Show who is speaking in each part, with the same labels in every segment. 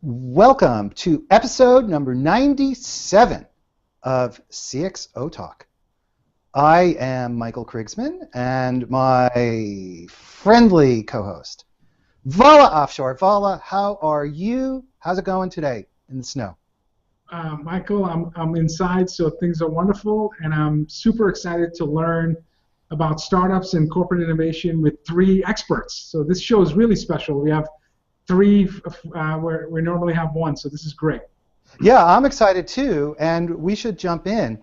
Speaker 1: Welcome to episode number 97 of CXO-Talk. I am Michael Krigsman, and my friendly co-host, Vala Afshar. Vala, how are you? How's it going today in the snow?
Speaker 2: Michael, I'm inside, so things are wonderful, and I'm super excited to learn about startups and corporate innovation with three experts. So this show is really special. We have three where we normally have one, so this is great.
Speaker 1: Yeah, I'm excited too, and we should jump in.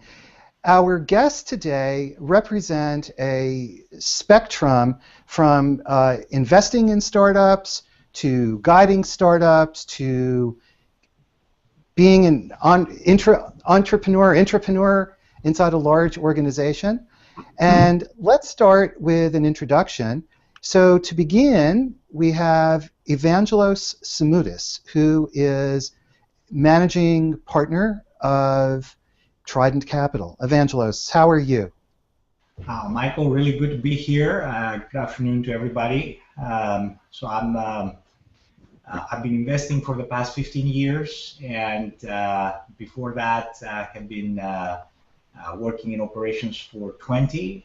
Speaker 1: Our guests today represent a spectrum from investing in startups to guiding startups to being an entrepreneur inside a large organization. And let's start with an introduction. So to begin, we have Evangelos Simoudis, who is managing partner of Trident Capital. Evangelos, how are you?
Speaker 3: Michael, really good to be here. Good afternoon to everybody. So I've been investing for the past 15 years, and before that, have been working in operations for 20.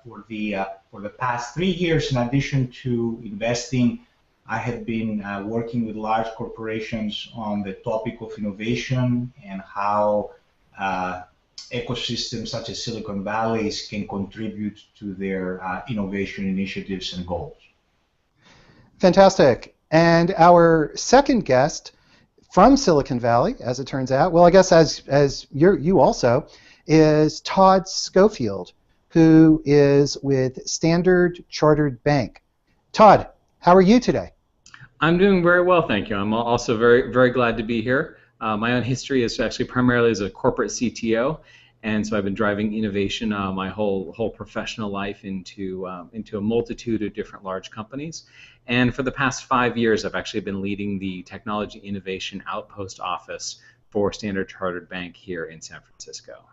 Speaker 3: For the past 3 years, in addition to investing, I have been working with large corporations on the topic of innovation and how ecosystems such as Silicon Valley's can contribute to their innovation initiatives and goals.
Speaker 1: Fantastic. And our second guest from Silicon Valley, as it turns out, well, I guess as you also, is Todd Schofield, who is with Standard Chartered Bank. Todd, how are you today?
Speaker 4: I'm doing very well, thank you. I'm also very glad to be here. My own history is actually primarily as a corporate CTO, and so I've been driving innovation my whole professional life into a multitude of different large companies. And for the past 5 years, I've actually been leading the Technology Innovation Outpost Office for Standard Chartered Bank here in San Francisco.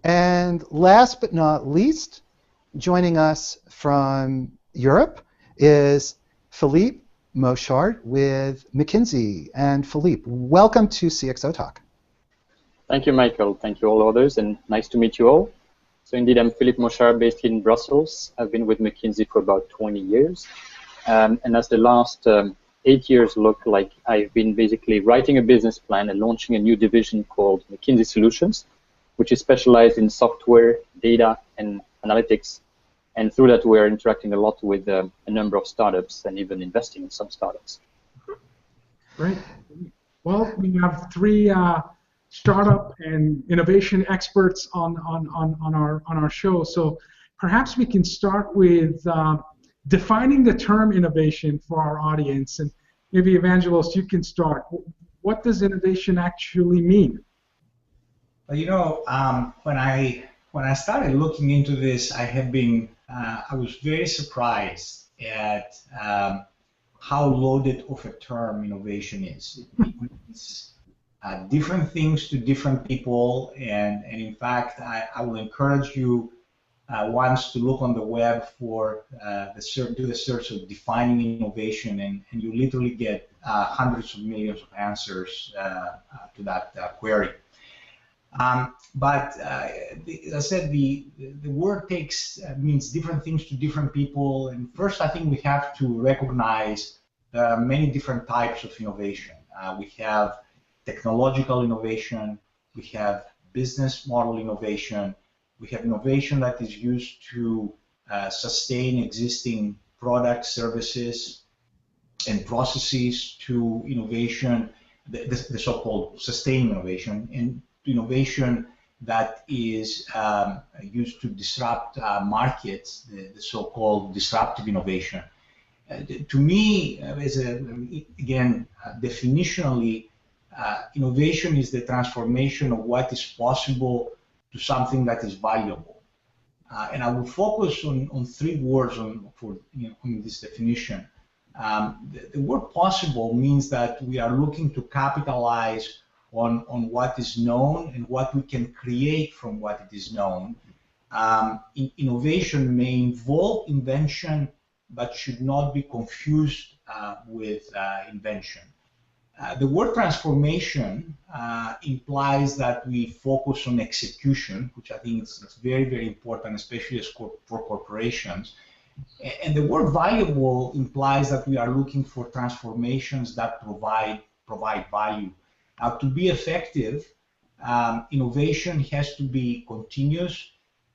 Speaker 1: And last but not least, joining us from Europe is Philippe Mochard with McKinsey. And Philippe, welcome to CXO-Talk.
Speaker 5: Thank you, Michael. Thank you, all others, and nice to meet you all. So indeed, I'm Philippe Mochard, based in Brussels. I've been with McKinsey for about 20 years. And as the last 8 years look like, I've been basically writing a business plan and launching a new division called McKinsey Solutions, which is specialized in software, data, and analytics. And through that, we're interacting a lot with a number of startups and even investing in some startups.
Speaker 2: Great. Well, we have three startup and innovation experts on our show. So perhaps we can start with defining the term innovation for our audience. And maybe Evangelos, you can start. What does innovation actually mean?
Speaker 3: Well, you know, when I started looking into this, I was very surprised at how loaded of a term innovation is. It means different things to different people, and in fact, I will encourage you once to look on the web for do the search of defining innovation, and you literally get hundreds of millions of answers to that query. But as I said, the word means different things to different people. And first, I think we have to recognize there are many different types of innovation. We have technological innovation, we have business model innovation, we have innovation that is used to sustain existing products, services, and processes, to innovation, the so-called sustained innovation, and innovation that is used to disrupt markets, the so-called disruptive innovation. To me, definitionally, innovation is the transformation of what is possible to something that is valuable. And I will focus on three words on this definition. The word possible means that we are looking to capitalize on what is known and what we can create from what it is known. Innovation may involve invention, but should not be confused with invention. The word transformation implies that we focus on execution, which I think is very, very important, especially for corporations. And the word valuable implies that we are looking for transformations that provide value. Now, to be effective, innovation has to be continuous,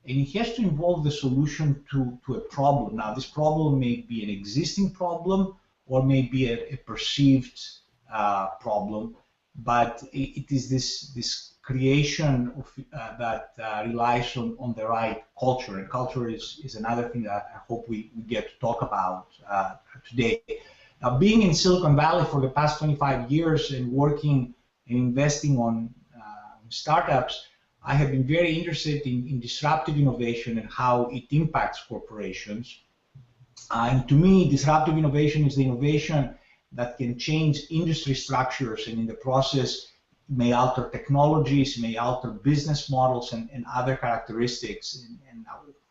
Speaker 3: and it has to involve the solution to a problem. Now, this problem may be an existing problem or may be a perceived problem, but it is this creation of, that relies on the right culture, and culture is another thing that I hope we get to talk about today. Now, being in Silicon Valley for the past 25 years and working and investing on startups, I have been very interested in disruptive innovation and how it impacts corporations. And to me, disruptive innovation is the innovation that can change industry structures, and in the process may alter technologies, may alter business models and other characteristics. And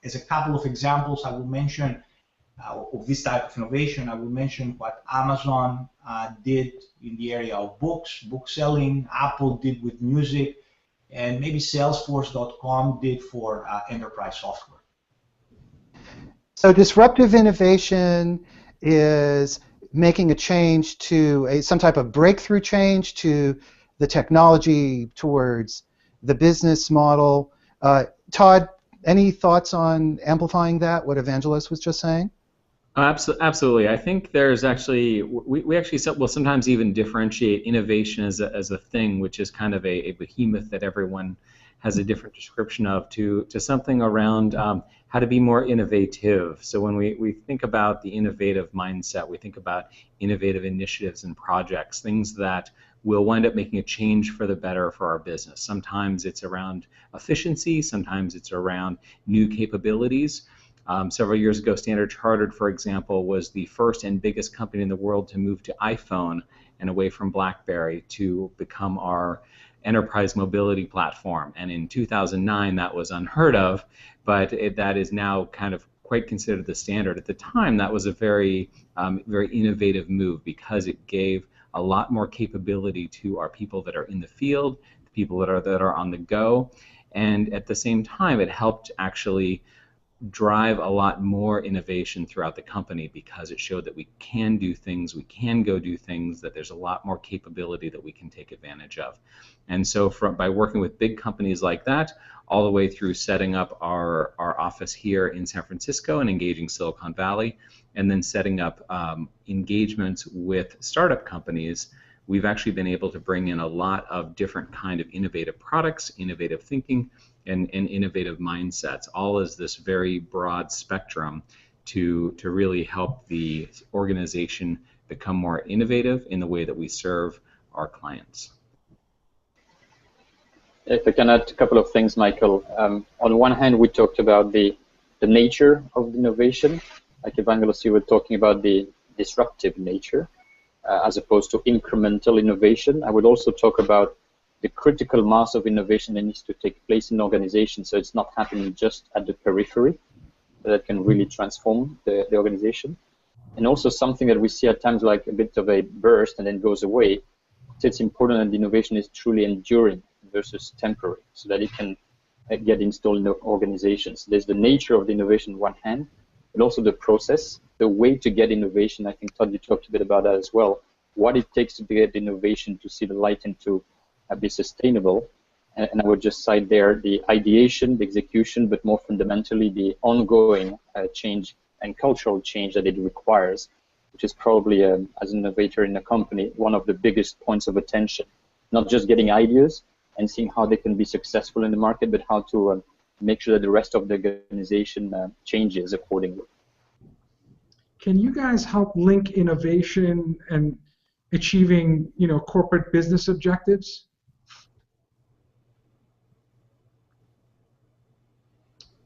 Speaker 3: as a couple of examples, I will mention of this type of innovation, I will mention what Amazon did in the area of books, book selling, Apple did with music, and maybe Salesforce.com did for enterprise software.
Speaker 1: So disruptive innovation is making a change to some type of breakthrough change to the technology towards the business model. Todd, any thoughts on amplifying that, what Evangelos was just saying?
Speaker 4: Absolutely. I think there's actually, we actually will sometimes even differentiate innovation as a thing, which is kind of a behemoth that everyone has a different description of, to something around how to be more innovative. So when we think about the innovative mindset, we think about innovative initiatives and projects, things that will wind up making a change for the better for our business. Sometimes it's around efficiency, sometimes it's around new capabilities. Several years ago, Standard Chartered, for example, was the first and biggest company in the world to move to iPhone and away from BlackBerry to become our enterprise mobility platform. And in 2009, that was unheard of, but that is now kind of quite considered the standard. At the time, that was a very, very innovative move because it gave a lot more capability to our people that are in the field, the people that are on the go, and at the same time, it helped actually drive a lot more innovation throughout the company because it showed that we can do things, we can go do things, that there's a lot more capability that we can take advantage of. And so by working with big companies like that, all the way through setting up our office here in San Francisco and engaging Silicon Valley, and then setting up engagements with startup companies, we've actually been able to bring in a lot of different kind of innovative products, innovative thinking, and innovative mindsets, all as this very broad spectrum to really help the organization become more innovative in the way that we serve our clients.
Speaker 5: If I can add a couple of things, Michael. On one hand, we talked about the nature of innovation. Like Evangelos, you were talking about the disruptive nature as opposed to incremental innovation. I would also talk about the critical mass of innovation that needs to take place in organizations, so it's not happening just at the periphery, but that can really transform the organization. And also something that we see at times like a bit of a burst and then goes away. So it's important that the innovation is truly enduring versus temporary, so that it can get installed in the organizations. There's the nature of the innovation on one hand, but also the process, the way to get innovation. I think, Todd, you talked a bit about that as well. What it takes to get innovation to see the light and to be sustainable. And I would just cite there the ideation, the execution, but more fundamentally the ongoing change and cultural change that it requires, which is probably, as an innovator in a company, one of the biggest points of attention. Not just getting ideas and seeing how they can be successful in the market, but how to make sure that the rest of the organization changes accordingly.
Speaker 2: Can you guys help link innovation and achieving, corporate business objectives?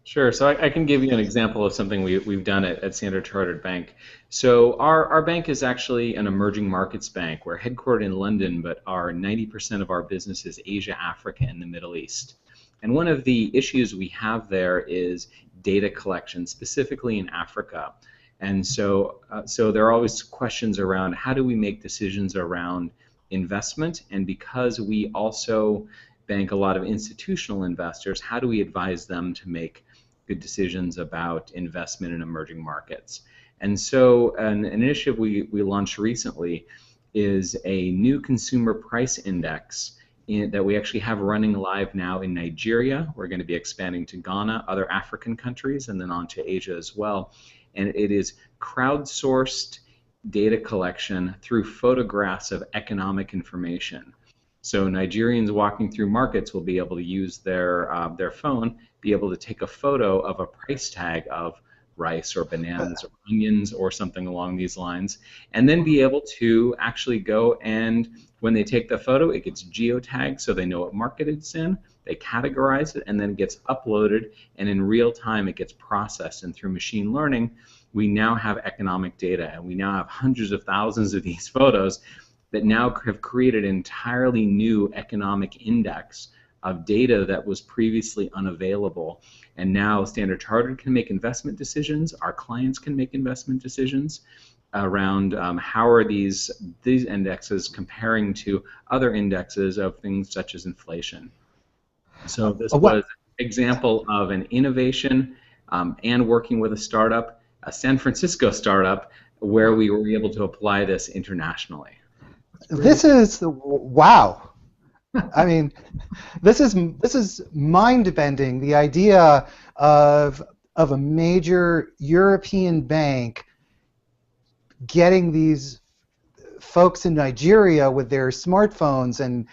Speaker 4: Sure. So I can give you an example of something we've done at Standard Chartered Bank. So our bank is actually an emerging markets bank. We're headquartered in London, but 90% of our business is Asia, Africa, and the Middle East. And one of the issues we have there is data collection, specifically in Africa. And so, so there are always questions around how do we make decisions around investment, and because we also bank a lot of institutional investors, how do we advise them to make good decisions about investment in emerging markets? And so an initiative we launched recently is a new consumer price index that we actually have running live now in Nigeria. We're going to be expanding to Ghana, other African countries, and then on to Asia as well. And it is crowdsourced data collection through photographs of economic information. So Nigerians walking through markets will be able to use their phone, be able to take a photo of a price tag of rice or bananas or onions or something along these lines, and then be able to actually go, and when they take the photo, it gets geotagged so they know what market it's in, they categorize it, and then it gets uploaded, and in real time it gets processed. And through machine learning, we now have economic data, and we now have hundreds of thousands of these photos that now have created an entirely new economic index of data that was previously unavailable. And now Standard Chartered can make investment decisions, our clients can make investment decisions around how are these indexes comparing to other indexes of things such as inflation. So this was an example of an innovation and working with a startup, a San Francisco startup, where we were able to apply this internationally.
Speaker 1: This is wow. I mean, this is mind-bending. The idea of a major European bank getting these folks in Nigeria with their smartphones and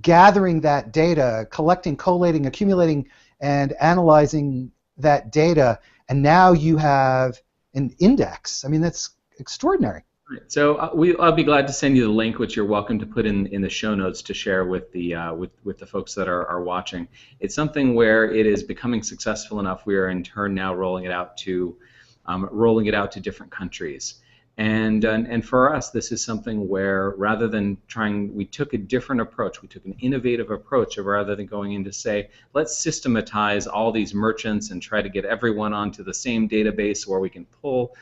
Speaker 1: gathering that data, collecting, collating, accumulating, and analyzing that data, and now you have an index. I mean, that's extraordinary.
Speaker 4: So I'll be glad to send you the link, which you're welcome to put in the show notes to share with the with the folks that are watching. It's something where it is becoming successful enough. We are in turn now rolling it out to different countries. And for us, this is something where rather than we took a different approach. We took an innovative approach of rather than going in to say, let's systematize all these merchants and try to get everyone onto the same database where we can pull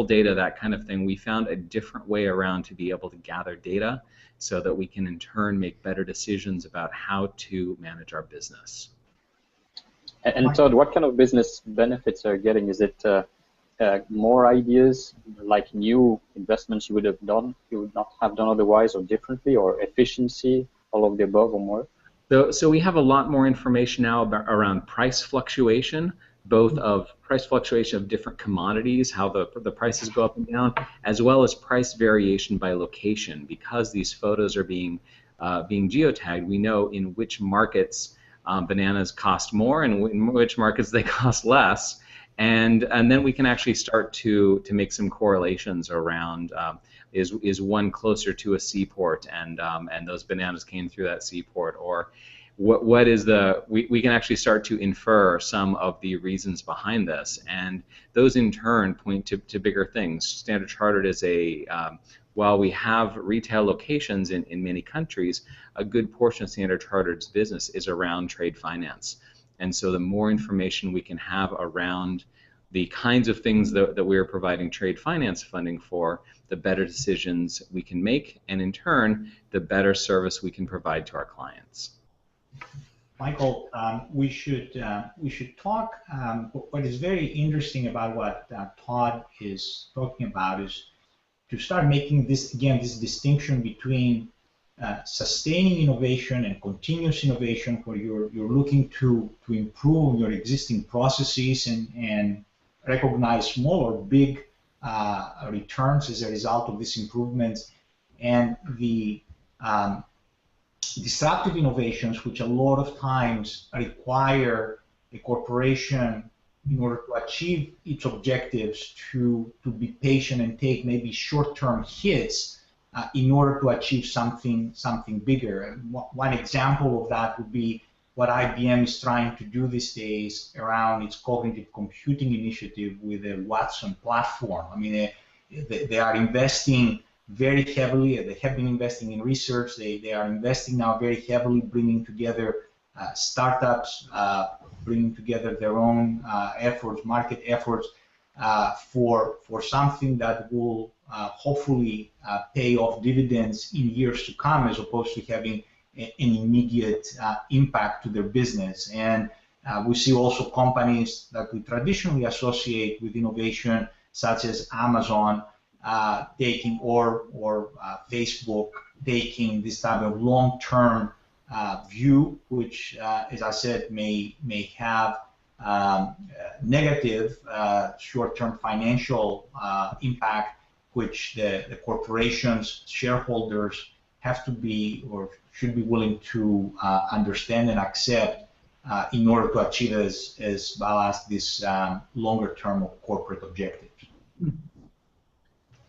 Speaker 4: data, that kind of thing. We found a different way around to be able to gather data so that we can in turn make better decisions about how to manage our business.
Speaker 5: And Todd, what kind of business benefits are you getting? Is it more ideas, like new investments you would not have done otherwise, or differently, or efficiency, all of the above or more?
Speaker 4: So we have a lot more information now around price fluctuation, both of price fluctuation of different commodities, how the prices go up and down, as well as price variation by location. Because these photos are being geotagged, we know in which markets bananas cost more and in which markets they cost less. And then we can actually start to make some correlations around is one closer to a seaport, and those bananas came through that seaport, or what is we can actually start to infer some of the reasons behind this, and those in turn point to bigger things. Standard Chartered is while we have retail locations in many countries, a good portion of Standard Chartered's business is around trade finance. And so the more information we can have around the kinds of things that we're providing trade finance funding for, the better decisions we can make, and in turn, the better service we can provide to our clients.
Speaker 3: Michael, we should talk. What is very interesting about what Todd is talking about is to start making this distinction between sustaining innovation and continuous innovation, where you're looking to improve your existing processes and recognize small or big returns as a result of these improvements, and the disruptive innovations, which a lot of times require a corporation, in order to achieve its objectives, to be patient and take maybe short-term hits in order to achieve something bigger. And one example of that would be what IBM is trying to do these days around its cognitive computing initiative with the Watson platform. I mean, they are investing very heavily. They have been investing in research. They are investing now very heavily, bringing together startups, bringing together their own efforts, market efforts, for something that will hopefully pay off dividends in years to come, as opposed to having an immediate impact to their business. And we see also companies that we traditionally associate with innovation, such as Amazon, taking or Facebook, taking this type of long-term view, which, as I said, may have negative short-term financial impact, which the corporation's shareholders have to be or should be willing to understand and accept in order to achieve, as Vala asked, this longer-term corporate objectives.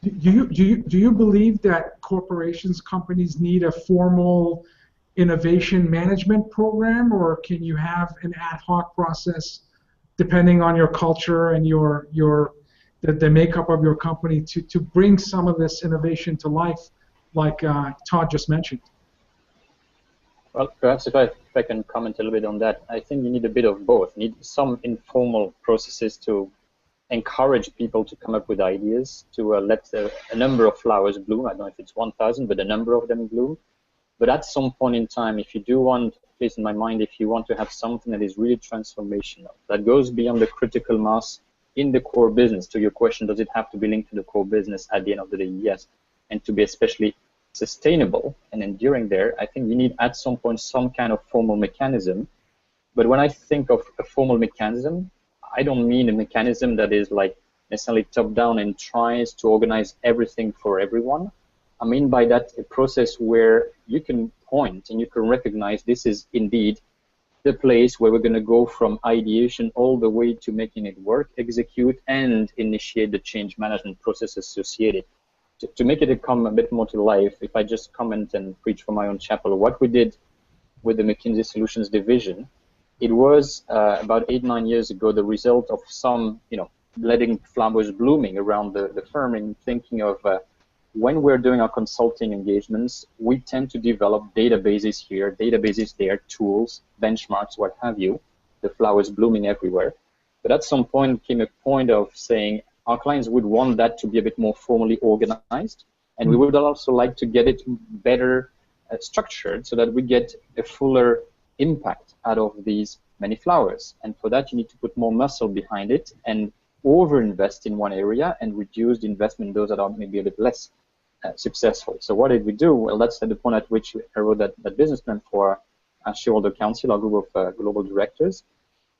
Speaker 2: Do you believe that corporations, companies need a formal innovation management program, or can you have an ad hoc process depending on your culture and the makeup of your company to bring some of this innovation to life, like Todd just mentioned?
Speaker 5: Well, perhaps if I can comment a little bit on that, I think you need a bit of both. You need some informal processes to encourage people to come up with ideas, to let a number of flowers bloom. I don't know if it's 1,000, but a number of them bloom. But at some point in time, if you do want, at least in my mind, if you want to have something that is really transformational, that goes beyond the critical mass in the core business, to your question, does it have to be linked to the core business at the end of the day? Yes. And to be especially sustainable and enduring there, I think you need at some point some kind of formal mechanism. But when I think of a formal mechanism, I don't mean a mechanism that is like necessarily top-down and tries to organize everything for everyone. I mean by that a process where you can point and you can recognize this is indeed the place where we're going to go from ideation all the way to making it work, execute, and initiate the change management process associated. To make it come a bit more to life, if I just comment and preach from my own chapel, what we did with the McKinsey Solutions division, it was about 8-9 years ago the result of some, letting flowers blooming around the firm and thinking of when we're doing our consulting engagements, we tend to develop databases here, databases there, tools, benchmarks, what have you, the flowers blooming everywhere. But at some point came a point of saying our clients would want that to be a bit more formally organized, and we would also like to get it better structured so that we get a fuller impact out of these many flowers. And for that, you need to put more muscle behind it and over-invest in one area and reduce the investment in those that are maybe a bit less successful. So what did we do? Well, that's at the point at which I wrote that business plan for our shareholder council, our group of global directors.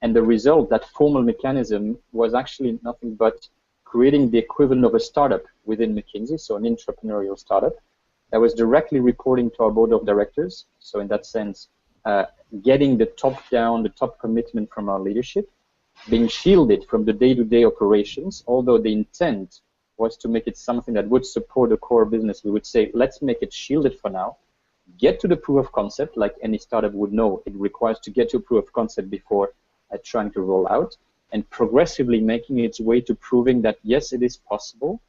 Speaker 5: And the result, that formal mechanism, was actually nothing but creating the equivalent of a startup within McKinsey, so an entrepreneurial startup that was directly reporting to our board of directors. So in that sense, getting the top-down, the top commitment from our leadership, being shielded from the day-to-day operations, although the intent was to make it something that would support the core business. We would say, let's make it shielded for now, get to the proof of concept, like any startup would know. It requires to get to a proof of concept before trying to roll out, and progressively making its way to proving that, yes, it is possible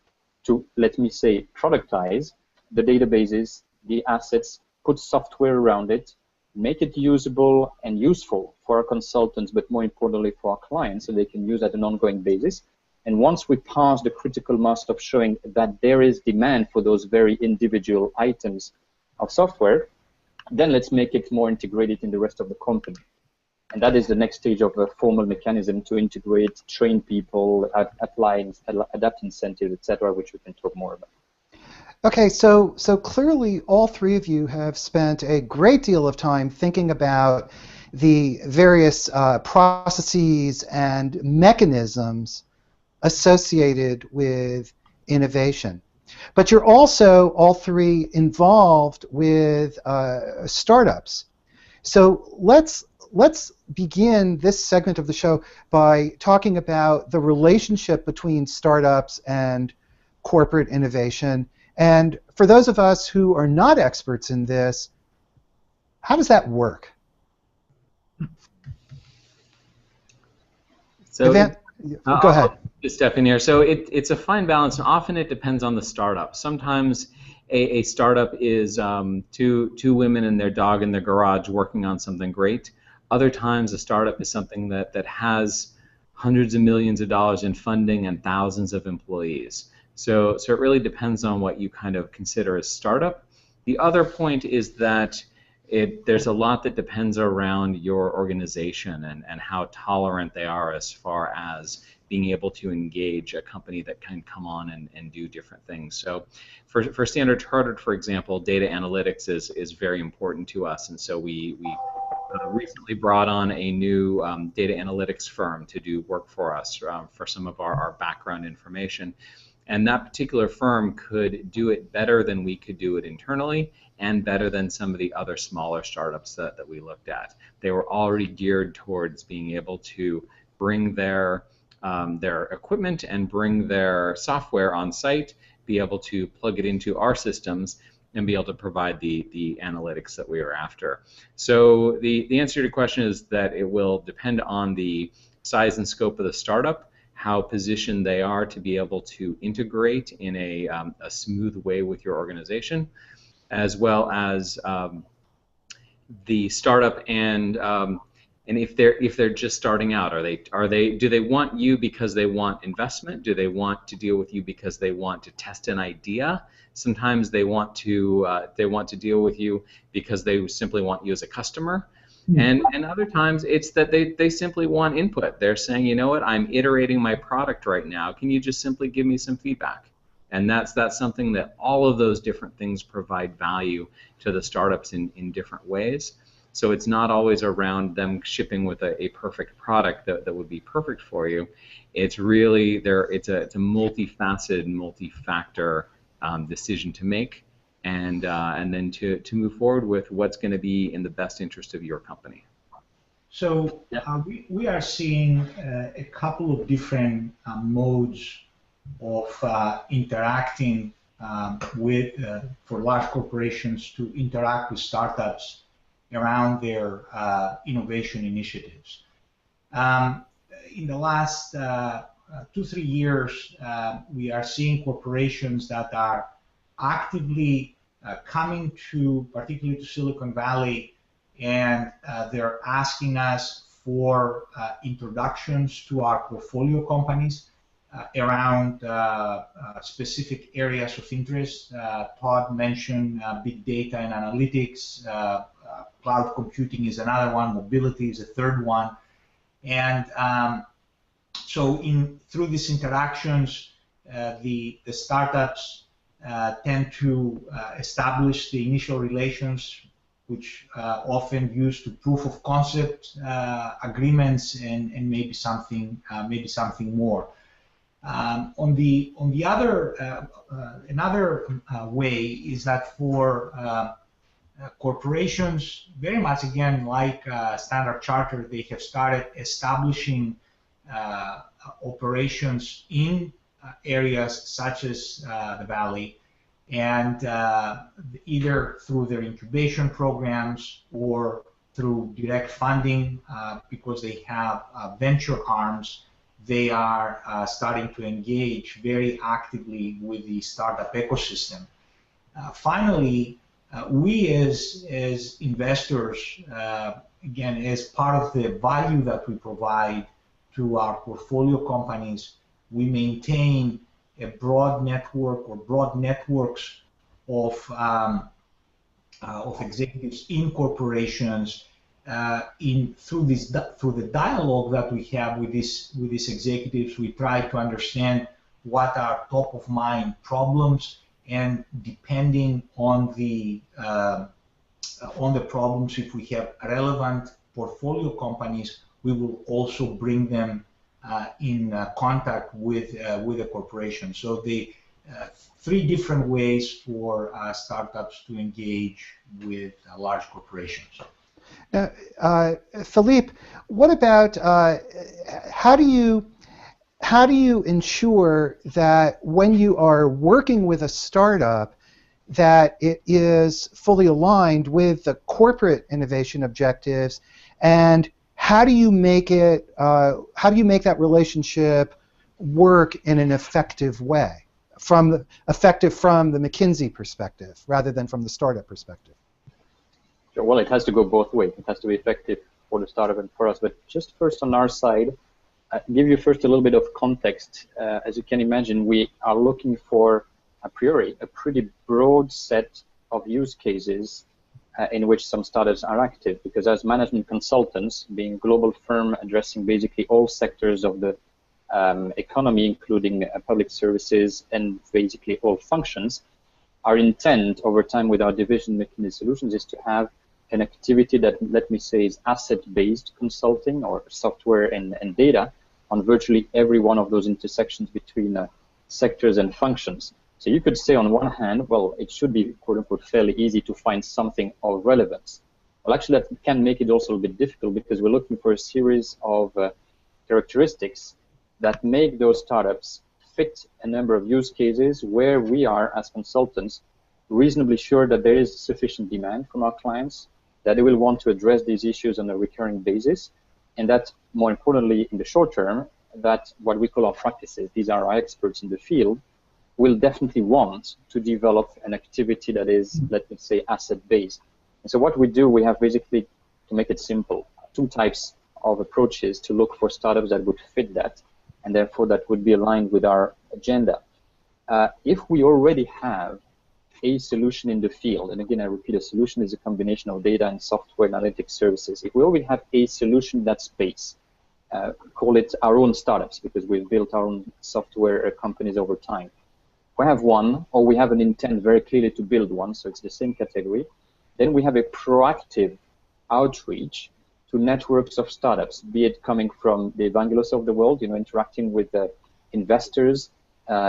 Speaker 5: to, let me say, productize the databases, the assets, put software around it, make it usable and useful for our consultants, but more importantly for our clients, so they can use at an ongoing basis. And once we pass the critical mass of showing that there is demand for those very individual items of software, then let's make it more integrated in the rest of the company. And that is the next stage of a formal mechanism to integrate, train people, apply, adapt incentives, etc., which we can talk more about.
Speaker 1: Okay, so clearly all three of you have spent a great deal of time thinking about the various processes and mechanisms associated with innovation. But you're also, all three, involved with startups. So let's begin this segment of the show by talking about the relationship between startups and corporate innovation. And for those of us who are not experts in this, how does that work?
Speaker 4: So
Speaker 1: go ahead.
Speaker 4: Just step in here. So it's a fine balance, and often it depends on the startup. Sometimes a startup is two women and their dog in their garage working on something great. Other times a startup is something that has hundreds of millions of dollars in funding and thousands of employees. So it really depends on what you kind of consider a startup. The other point is that there's a lot that depends around your organization and how tolerant they are as far as being able to engage a company that can come on and do different things. So for Standard Chartered, for example, data analytics is very important to us, and so we recently brought on a new data analytics firm to do work for us for some of our background information. And that particular firm could do it better than we could do it internally, and better than some of the other smaller startups that we looked at. They were already geared towards being able to bring their equipment and bring their software on site, be able to plug it into our systems, and be able to provide the analytics that we are after. So the answer to your question is that it will depend on the size and scope of the startup, how positioned they are to be able to integrate in a smooth way with your organization, as well as the startup and if they're just starting out, do they want you because they want investment? Do they want to deal with you because they want to test an idea? Sometimes they want to deal with you because they simply want you as a customer. And other times it's that they simply want input. They're saying, you know what, I'm iterating my product right now. Can you just simply give me some feedback? And that's something that all of those different things provide value to the startups in different ways. So it's not always around them shipping with a perfect product that would be perfect for you. It's really it's a multifaceted, multi-factor decision to make. And then to move forward with what's going to be in the best interest of your company.
Speaker 3: So we are seeing a couple of different modes of interacting for large corporations to interact with startups around their innovation initiatives. In the last 2-3 years, we are seeing corporations that are actively coming particularly to Silicon Valley, and they're asking us for introductions to our portfolio companies around specific areas of interest. Todd mentioned big data and analytics, cloud computing is another one, mobility is a third one, and so through these interactions, the startups tend to establish the initial relations, which often used to proof of concept agreements and maybe something more. On the other another way is that for corporations, very much again like Standard Chartered, they have started establishing operations in areas such as the Valley, and either through their incubation programs or through direct funding, because they have venture arms, they are starting to engage very actively with the startup ecosystem. Finally, we as investors, again, as part of the value that we provide to our portfolio companies, we maintain a broad network or broad networks of executives in corporations. Through the dialogue that we have with these executives, we try to understand what are top of mind problems, and depending on the problems, if we have relevant portfolio companies, we will also bring them in contact with a corporation. So the 3 different ways for startups to engage with large corporations.
Speaker 1: Now, Philippe, what about how do you ensure that when you are working with a startup that it is fully aligned with the corporate innovation objectives, and how do you make that relationship work in an effective way, from the McKinsey perspective rather than from the startup perspective?
Speaker 5: Sure. Well, it has to go both ways. It has to be effective for the startup and for us. But just first on our side, give you first a little bit of context. As you can imagine, we are looking for, a priori, a pretty broad set of use cases in which some startups are active, because as management consultants, being a global firm addressing basically all sectors of the economy, including public services and basically all functions, our intent over time with our division McKinsey Solutions is to have an activity that, let me say, is asset-based consulting or software and data on virtually every one of those intersections between sectors and functions. So you could say on one hand, well, it should be, quote unquote, fairly easy to find something of relevance. Well, actually, that can make it also a bit difficult because we're looking for a series of characteristics that make those startups fit a number of use cases where we are, as consultants, reasonably sure that there is sufficient demand from our clients, that they will want to address these issues on a recurring basis, and that, more importantly, in the short term, that what we call our practices, these are our experts in the field, will definitely want to develop an activity that is, let me say, asset-based. And so what we do, we have basically, to make it simple, two types of approaches to look for startups that would fit that, and therefore that would be aligned with our agenda. If we already have a solution in the field, and again I repeat, a solution is a combination of data and software and analytics services. If we already have a solution in that space, call it our own startups, because we've built our own software companies over time. We have one, or we have an intent very clearly to build one, so it's the same category. Then we have a proactive outreach to networks of startups, be it coming from the Evangelos of the world, interacting with investors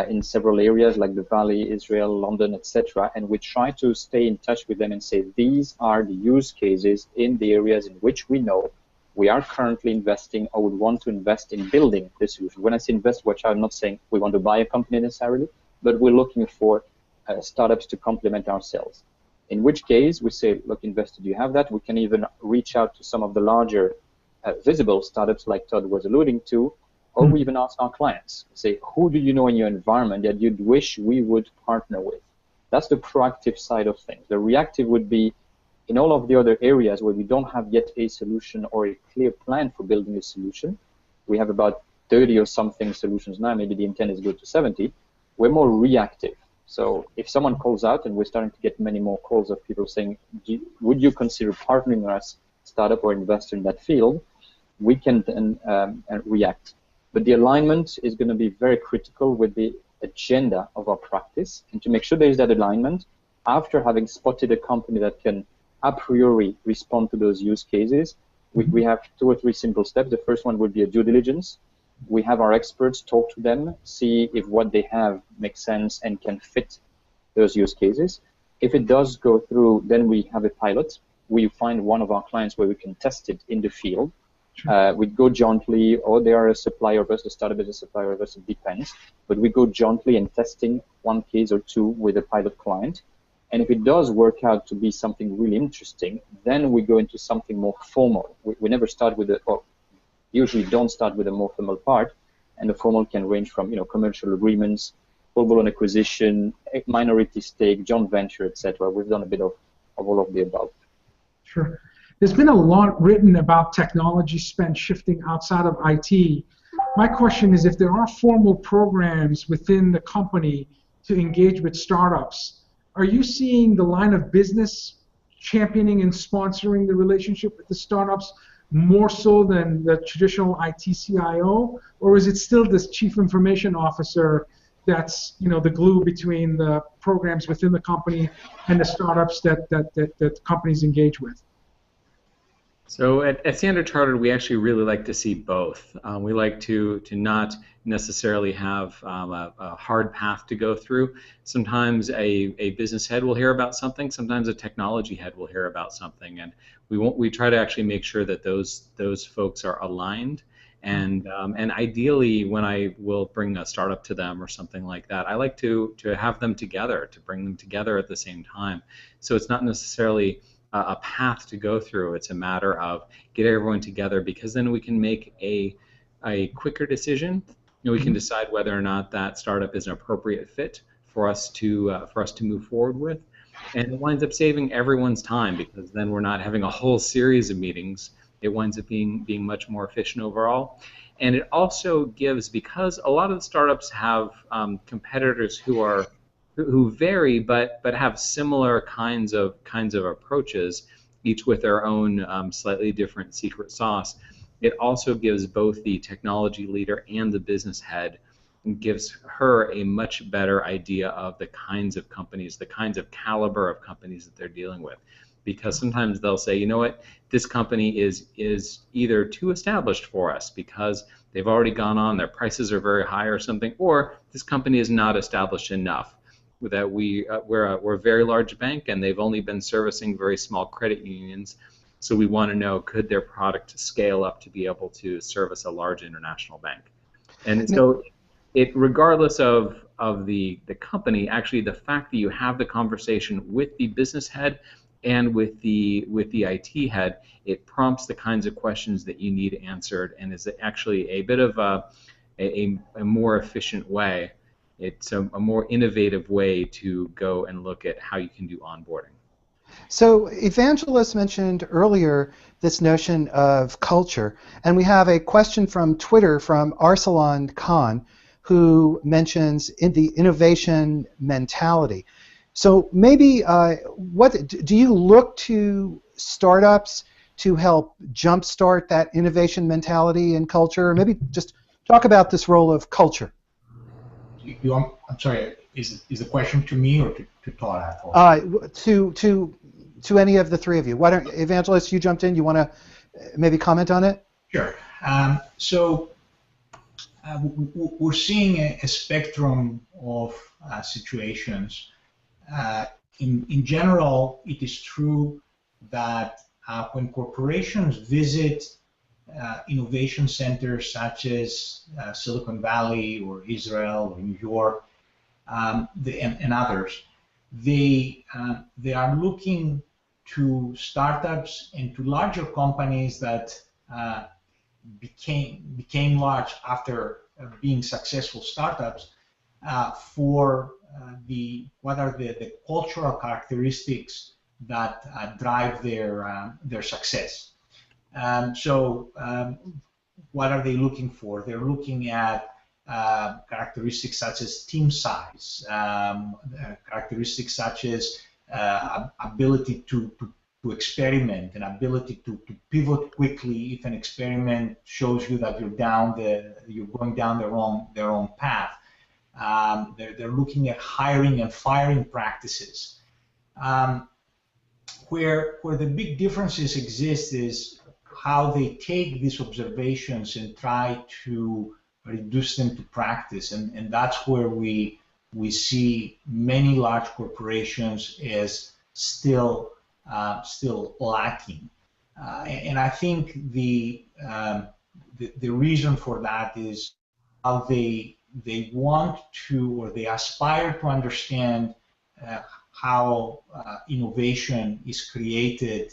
Speaker 5: in several areas like the Valley, Israel, London, etc. And we try to stay in touch with them and say, these are the use cases in the areas in which we know we are currently investing or would want to invest in building the solution. When I say invest, which I'm not saying we want to buy a company necessarily, but we're looking for startups to complement ourselves. In which case, we say, look, investor, do you have that? We can even reach out to some of the larger visible startups like Todd was alluding to, or we even ask our clients, say, who do you know in your environment that you'd wish we would partner with? That's the proactive side of things. The reactive would be in all of the other areas where we don't have yet a solution or a clear plan for building a solution. We have about 30 or something solutions now, maybe the intent is go to 70. We're more reactive. So if someone calls out, and we're starting to get many more calls of people saying, would you consider partnering with us, startup or investor in that field, we can then react. But the alignment is going to be very critical with the agenda of our practice. And to make sure there is that alignment, after having spotted a company that can a priori respond to those use cases, we have 2 or 3 simple steps. The first one would be a due diligence. We have our experts talk to them, see if what they have makes sense and can fit those use cases. If it does go through, then we have a pilot. We find one of our clients where we can test it in the field. Sure. We go jointly, or they are a supplier of us, the startup is a supplier of us, it depends. But we go jointly in testing 1 case or 2 with a pilot client. And if it does work out to be something really interesting, then we go into something more formal. We never start with or usually don't start with a more formal part, and the formal can range from commercial agreements, full-blown acquisition, minority stake, joint venture, etc. We've done a bit of all of the above.
Speaker 2: Sure. There's been a lot written about technology spend shifting outside of IT. My question is, if there are formal programs within the company to engage with startups, are you seeing the line of business championing and sponsoring the relationship with the startups more so than the traditional IT CIO, or is it still this chief information officer that's the glue between the programs within the company and the startups that companies engage with?
Speaker 4: So at Standard Chartered, we actually really like to see both. We like to not necessarily have a hard path to go through. Sometimes a business head will hear about something. Sometimes a technology head will hear about something, and we try to actually make sure that those folks are aligned. And ideally, when I will bring a startup to them or something like that, I like to have them together, to bring them together at the same time. So it's not necessarily a path to go through. It's a matter of get everyone together, because then we can make a quicker decision. We can decide whether or not that startup is an appropriate fit for us to move forward with, and it winds up saving everyone's time, because then we're not having a whole series of meetings. It winds up being much more efficient overall. And it also gives, because a lot of the startups have competitors who vary, but have similar kinds of approaches, each with their own slightly different secret sauce. It also gives both the technology leader and the business head, gives her a much better idea of the kinds of companies, the kinds of caliber of companies that they're dealing with. Because sometimes they'll say, you know what, this company is either too established for us because they've already gone on, their prices are very high or something, or this company is not established enough. That we're a very large bank and they've only been servicing very small credit unions, so we want to know, could their product scale up to be able to service a large international bank? And so regardless of the company, actually the fact that you have the conversation with the business head and with the IT head, it prompts the kinds of questions that you need answered, and is actually a bit of a more efficient way. It's a more innovative way to go and look at how you can do onboarding.
Speaker 1: So Evangelist mentioned earlier this notion of culture, and we have a question from Twitter from Arsalan Khan, who mentions in the innovation mentality. So maybe what do you look to startups to help jumpstart that innovation mentality and culture? Or maybe just talk about this role of culture.
Speaker 3: I'm sorry, is the question to me or to Todd?
Speaker 1: To any of the three of you. Why don't, Evangelist, you jumped in, you want to maybe comment on it?
Speaker 3: Sure. We're seeing a spectrum of situations. In general, it is true that when corporations visit innovation centers such as Silicon Valley or Israel or New York and others, they are looking to startups and to larger companies that became large after being successful startups for what are the cultural characteristics that drive their success. What are they looking for? They're looking at characteristics such as team size, characteristics such as ability to experiment, and ability to pivot quickly if an experiment shows you that you're going down the wrong path. They're looking at hiring and firing practices. Where the big differences exist is how they take these observations and try to reduce them to practice, and that's where we see many large corporations as still lacking. And I think the reason for that is how they want to, or they aspire to understand how innovation is created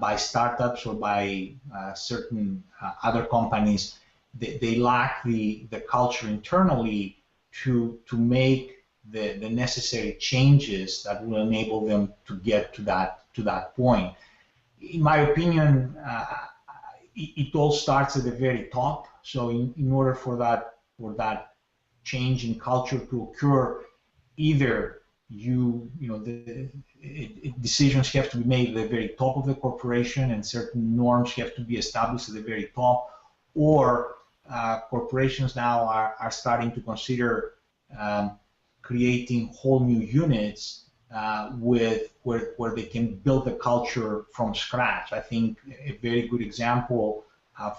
Speaker 3: by startups or by certain other companies. They lack the culture internally to make the necessary changes that will enable them to get to that point. In my opinion, it all starts at the very top. So in order for that change in culture to occur, either decisions have to be made at the very top of the corporation, and certain norms have to be established at the very top, or corporations now are starting to consider creating whole new units where they can build the culture from scratch. I think a very good example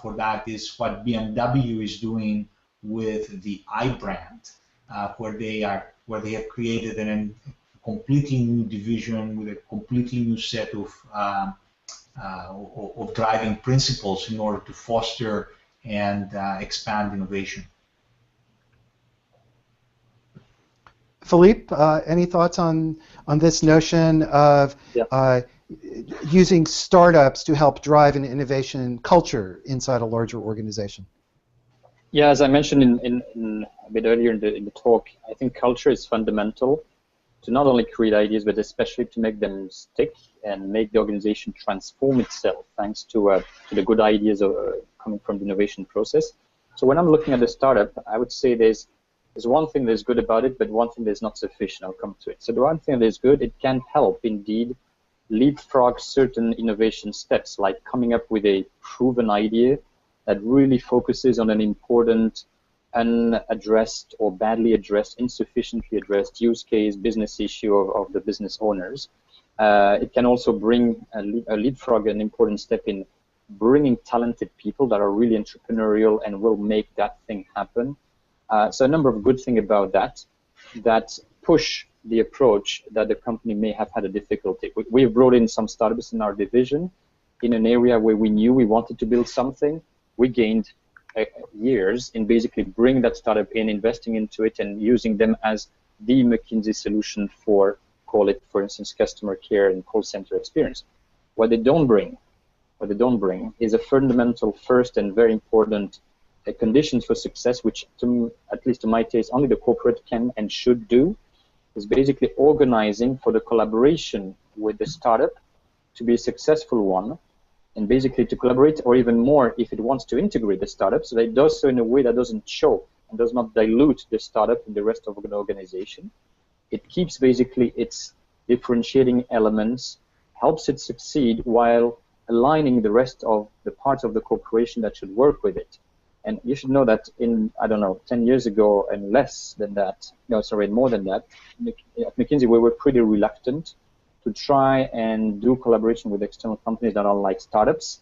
Speaker 3: for that is what BMW is doing with the I brand, where they have created a completely new division with a completely new set of driving principles in order to foster and expand innovation.
Speaker 1: Philippe, any thoughts on this notion of using startups to help drive an innovation culture inside a larger organization?
Speaker 5: Yeah, as I mentioned in a bit earlier in the talk, I think culture is fundamental to not only create ideas, but especially to make them stick and make the organization transform itself, thanks to the good ideas coming from the innovation process. So when I'm looking at the startup, I would say there's one thing that's good about it, but one thing that's not sufficient. I'll come to it. So the one thing that is good, it can help indeed leapfrog certain innovation steps, like coming up with a proven idea that really focuses on an important, unaddressed or badly addressed, insufficiently addressed use case, business issue of the business owners. It can also bring a leapfrog, an important step in bringing talented people that are really entrepreneurial and will make that thing happen. So a number of good things about that push the approach that the company may have had a difficulty. We've brought in some startups in our division in an area where we knew we wanted to build something. We gained years in basically bringing that startup in, investing into it, and using them as the McKinsey solution for, call it, for instance, customer care and call center experience. What they don't bring is a fundamental first and very important conditions for success, which, at least to my taste, only the corporate can and should do, is basically organizing for the collaboration with the startup to be a successful one, and basically to collaborate, or even more, if it wants to integrate the startup, so that it does so in a way that doesn't choke and does not dilute the startup in the rest of the organization. It keeps basically its differentiating elements, helps it succeed while aligning the rest of the parts of the corporation that should work with it. And you should know that in, I don't know, 10 years ago and less than that, no, sorry, more than that, at McKinsey we were pretty reluctant to try and do collaboration with external companies that are like startups,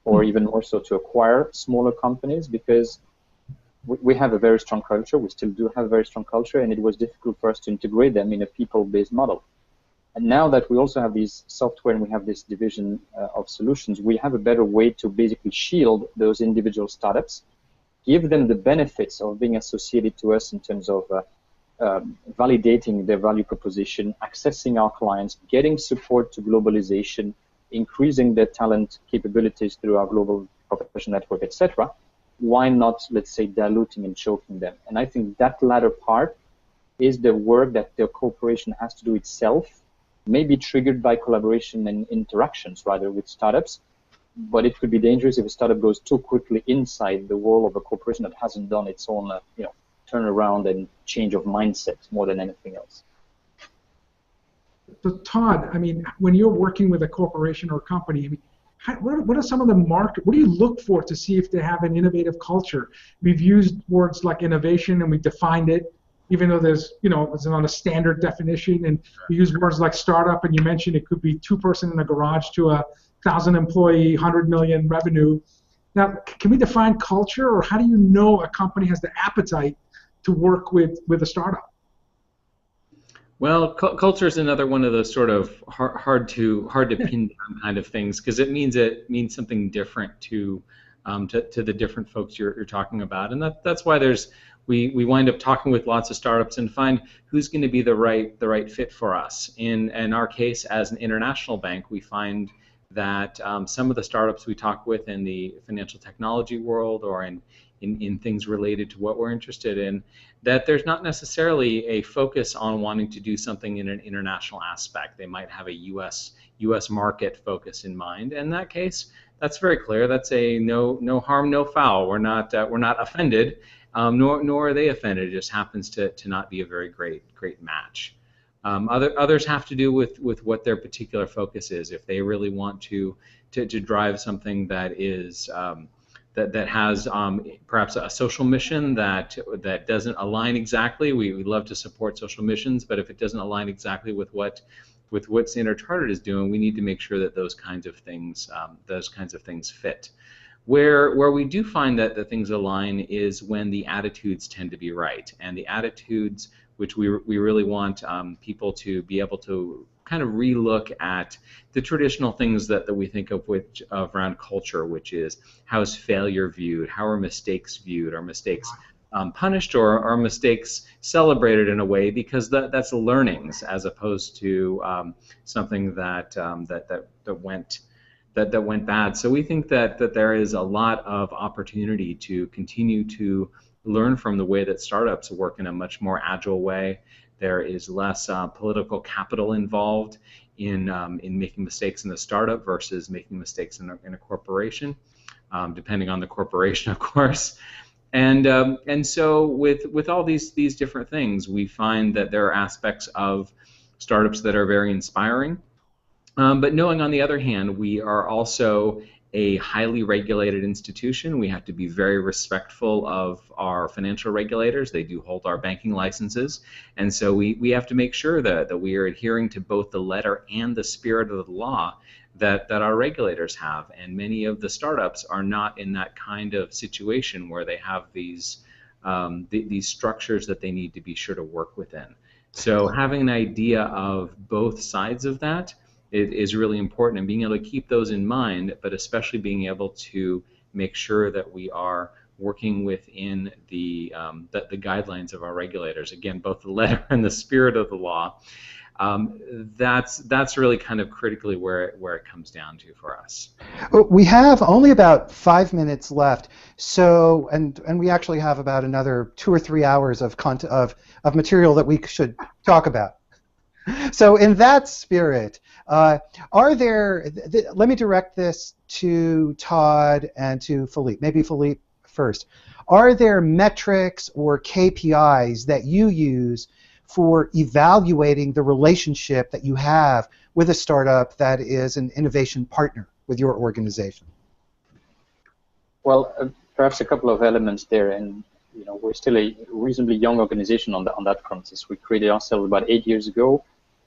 Speaker 5: or even more so to acquire smaller companies, because we have a very strong culture, we still do have a very strong culture, and it was difficult for us to integrate them in a people-based model. And now that we also have these software and we have this division of solutions, we have a better way to basically shield those individual startups, give them the benefits of being associated to us in terms of validating their value proposition, accessing our clients, getting support to globalization, increasing their talent capabilities through our global professional network, etc. Why not, let's say, diluting and choking them? And I think that latter part is the work that the corporation has to do itself, maybe triggered by collaboration and interactions rather with startups. But it could be dangerous if a startup goes too quickly inside the wall of a corporation that hasn't done its own, turnaround and change of mindset more than anything else.
Speaker 2: So Todd, I mean, when you're working with a corporation or a company, I mean, what are some of the what do you look for to see if they have an innovative culture? We've used words like innovation and we defined it, even though there's, it's not a standard definition, and we use words like startup, and you mentioned it could be 2-person in a garage to a 1,000-employee, 100 million revenue. Now, can we define culture, or how do you know a company has the appetite to work with a startup?
Speaker 4: Well, culture is another one of those sort of hard to pin down kind of things, because it means something different to the different folks you're talking about, and that's why we wind up talking with lots of startups and find who's going to be the right fit for us. In our case, as an international bank, we find that some of the startups we talk with in the financial technology world, or in things related to what we're interested in, that there's not necessarily a focus on wanting to do something in an international aspect. They might have a U.S. market focus in mind. In that case, that's very clear. That's a no harm, no foul. We're not offended, nor are they offended. It just happens to not be a very great match. Others have to do with what their particular focus is. If they really want to drive something that is that has perhaps a social mission that doesn't align exactly, we love to support social missions, but if it doesn't align exactly with what Standard Chartered is doing, we need to make sure that those kinds of things fit. Where we do find that things align is when the attitudes tend to be right, and the attitudes which we really want people to be able to kind of relook at the traditional things that we think of around culture, which is how is failure viewed, how are mistakes viewed, are mistakes punished, or are mistakes celebrated in a way because that's learnings as opposed to something that went bad. So we think that there is a lot of opportunity to continue to learn from the way that startups work in a much more agile way. There is less political capital involved in making mistakes in the startup versus making mistakes in a corporation, depending on the corporation, of course. And so with all these different things, we find that there are aspects of startups that are very inspiring. But knowing, on the other hand, we are also a highly regulated institution. We have to be very respectful of our financial regulators. They do hold our banking licenses. And so we have to make sure that we are adhering to both the letter and the spirit of the law that our regulators have. And many of the startups are not in that kind of situation where they have these structures that they need to be sure to work within. So having an idea of both sides of that is really important, and being able to keep those in mind, but especially being able to make sure that we are working within the guidelines of our regulators. Again, both the letter and the spirit of the law. That's really kind of critically where it comes down to for us.
Speaker 1: We have only about 5 minutes left, so and we actually have about another 2 or 3 hours of material that we should talk about. So in that spirit, are there, let me direct this to Todd and to Philippe, maybe Philippe first. Are there metrics or KPIs that you use for evaluating the relationship that you have with a startup that is an innovation partner with your organization?
Speaker 5: Well, perhaps a couple of elements there, and we're still a reasonably young organization on that front. We created ourselves about 8 years ago.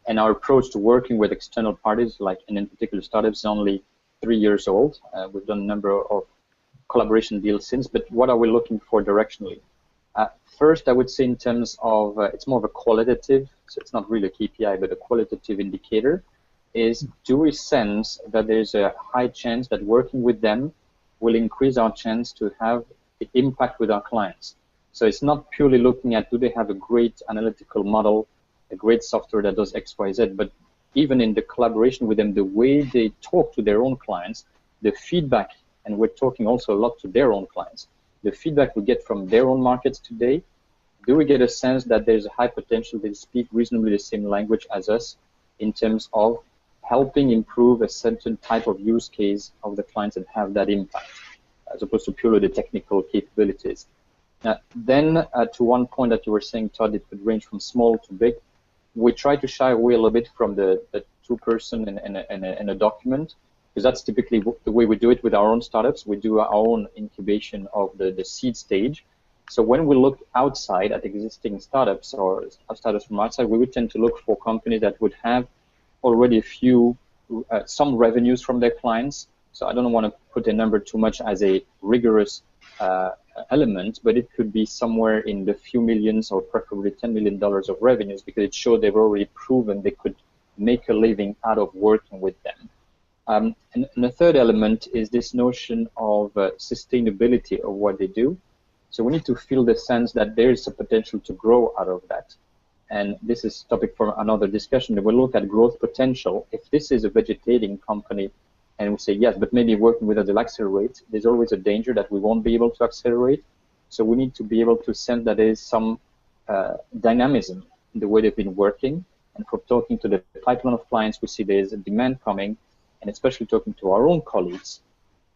Speaker 5: And our approach to working with external parties, and in particular startups, is only 3 years old. We've done a number of collaboration deals since, but what are we looking for directionally? First, I would say in terms of, it's more of a qualitative, so it's not really a KPI, but a qualitative indicator, is do we sense that there's a high chance that working with them will increase our chance to have the impact with our clients? So it's not purely looking at do they have a great analytical model, a great software that does X, Y, Z, but even in the collaboration with them, the way they talk to their own clients, the feedback, and we're talking also a lot to their own clients, the feedback we get from their own markets today, do we get a sense that there's a high potential they speak reasonably the same language as us in terms of helping improve a certain type of use case of the clients and have that impact, as opposed to purely the technical capabilities. Then to one point that you were saying, Todd, it could range from small to big. We try to shy away a little bit from the two-person and a document, because that's typically the way we do it with our own startups. We do our own incubation of the seed stage. So when we look outside at existing startups or startups from outside, we would tend to look for companies that would have already some revenues from their clients. So I don't want to put a number too much as a rigorous element, but it could be somewhere in the few millions or preferably $10 million of revenues, because it showed they've already proven they could make a living out of working with them. And the third element is this notion of sustainability of what they do. So we need to feel the sense that there is a potential to grow out of that. And this is a topic for another discussion. We'll look at growth potential. If this is a vegetating company, and we say, yes, but maybe working with us will accelerate, there's always a danger that we won't be able to accelerate. So we need to be able to sense that there is some dynamism in the way they've been working. And from talking to the pipeline of clients, we see there's a demand coming, and especially talking to our own colleagues.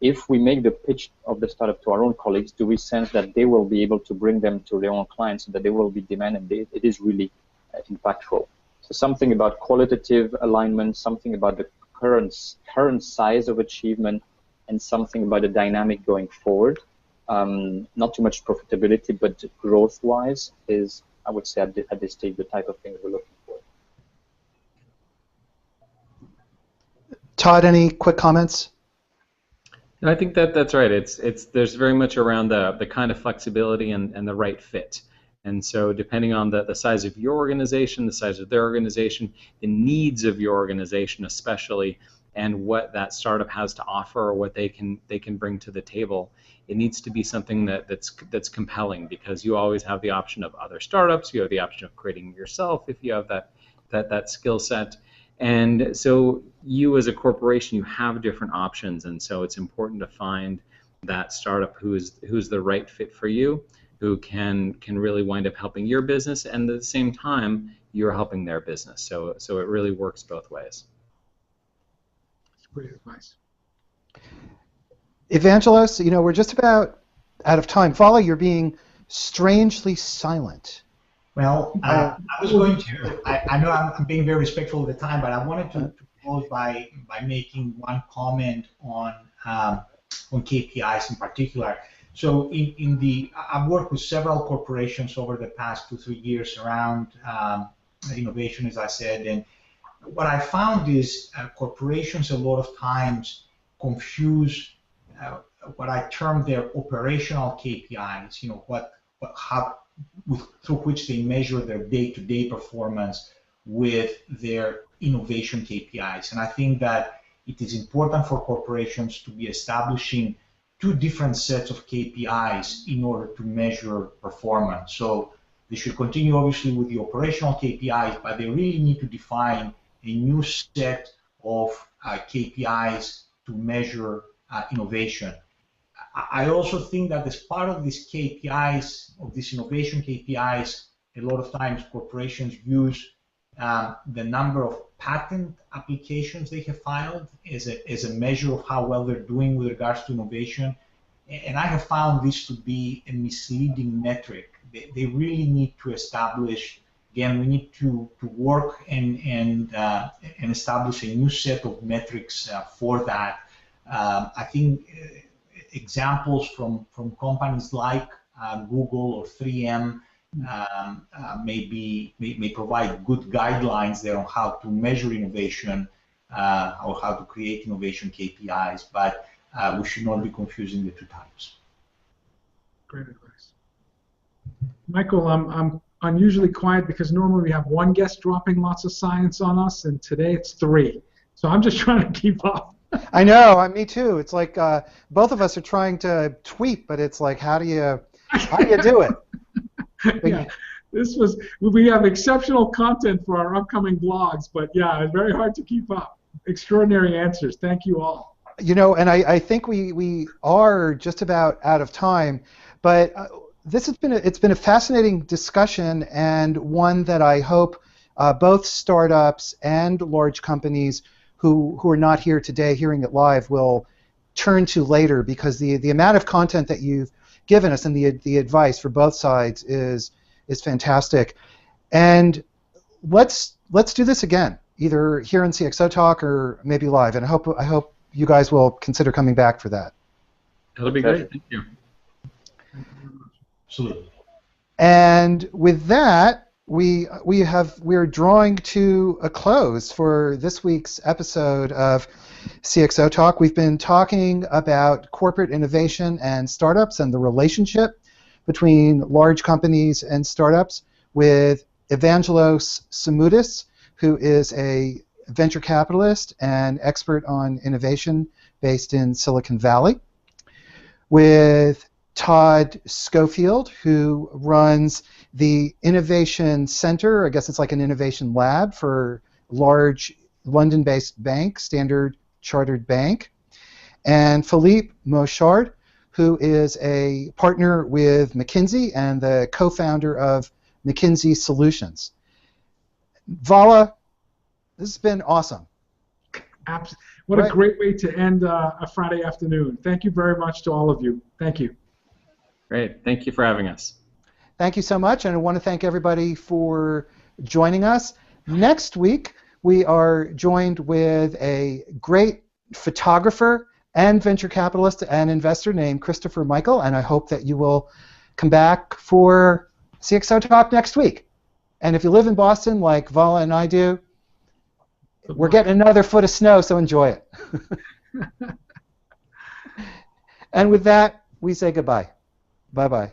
Speaker 5: If we make the pitch of the startup to our own colleagues, do we sense that they will be able to bring them to their own clients, so that they will be demanding? It is really impactful. So something about qualitative alignment, something about the current size of achievement, and something about the dynamic going forward. Not too much profitability, but growth-wise is, I would say, at this stage, the type of things we're looking for.
Speaker 1: Todd, any quick comments?
Speaker 4: No, I think that's right. There's very much around the kind of flexibility and the right fit. And so depending on the size of your organization, the size of their organization, the needs of your organization especially, and what that startup has to offer or what they can bring to the table, it needs to be something that's compelling, because you always have the option of other startups, you have the option of creating it yourself if you have that skill set. And so you as a corporation, you have different options, and so it's important to find that startup who's the right fit for you, who can really wind up helping your business, and at the same time you're helping their business. So it really works both ways.
Speaker 2: That's great advice.
Speaker 1: Evangelos, we're just about out of time. Vala, you're being strangely silent.
Speaker 3: Well, I was going to. I know I'm being very respectful of the time, but I wanted to close by making one comment on KPIs in particular. So I've worked with several corporations over the past 2-3 years around innovation, as I said, and what I found is corporations a lot of times confuse what I term their operational KPIs. You know, through which they measure their day-to-day performance with their innovation KPIs. And I think that it is important for corporations to be establishing two different sets of KPIs in order to measure performance. So they should continue obviously with the operational KPIs, but they really need to define a new set of KPIs to measure innovation. I also think that as part of these KPIs, of these innovation KPIs, a lot of times corporations use the number of patent applications they have filed as a measure of how well they're doing with regards to innovation. And I have found this to be a misleading metric. They really need to establish, again, we need to work and establish a new set of metrics for that. I think examples from companies like Google or 3M may provide good guidelines there on how to measure innovation or how to create innovation KPIs, but we should not be confusing the two types.
Speaker 2: Great advice. Michael, I'm unusually quiet because normally we have one guest dropping lots of science on us, and today it's 3. So I'm just trying to keep up.
Speaker 1: I know, me too. It's like both of us are trying to tweet, but it's like, how do you do it?
Speaker 2: Yeah, we have exceptional content for our upcoming blogs, but yeah, it's very hard to keep up. Extraordinary answers. Thank you all.
Speaker 1: You know, and I think we are just about out of time, but it's been a fascinating discussion, and one that I hope both startups and large companies who are not here today hearing it live will turn to later, because the amount of content that you've given us and the advice for both sides is fantastic. And let's do this again, either here in CXO-Talk or maybe live. And I hope you guys will consider coming back for that.
Speaker 4: That'll be great. Thank you.
Speaker 3: Absolutely.
Speaker 1: And with that, we're drawing to a close for this week's episode of CXO-Talk. We've been talking about corporate innovation and startups and the relationship between large companies and startups with Evangelos Simoudis, who is a venture capitalist and expert on innovation based in Silicon Valley, with Todd Schofield, who runs the Innovation Center. I guess it's like an innovation lab for large London-based bank, Standard Chartered Bank, and Philippe Mochard, who is a partner with McKinsey and the co-founder of McKinsey Solutions. Vala, this has been awesome.
Speaker 2: What a great way to end a Friday afternoon. Thank you very much to all of you. Thank you.
Speaker 4: Great. Thank you for having us.
Speaker 1: Thank you so much, and I want to thank everybody for joining us. Next week, we are joined with a great photographer and venture capitalist and investor named Christopher Michael, and I hope that you will come back for CXO-Talk next week. And if you live in Boston like Vala and I do, we're getting another foot of snow, so enjoy it. And with that, we say goodbye. Bye-bye.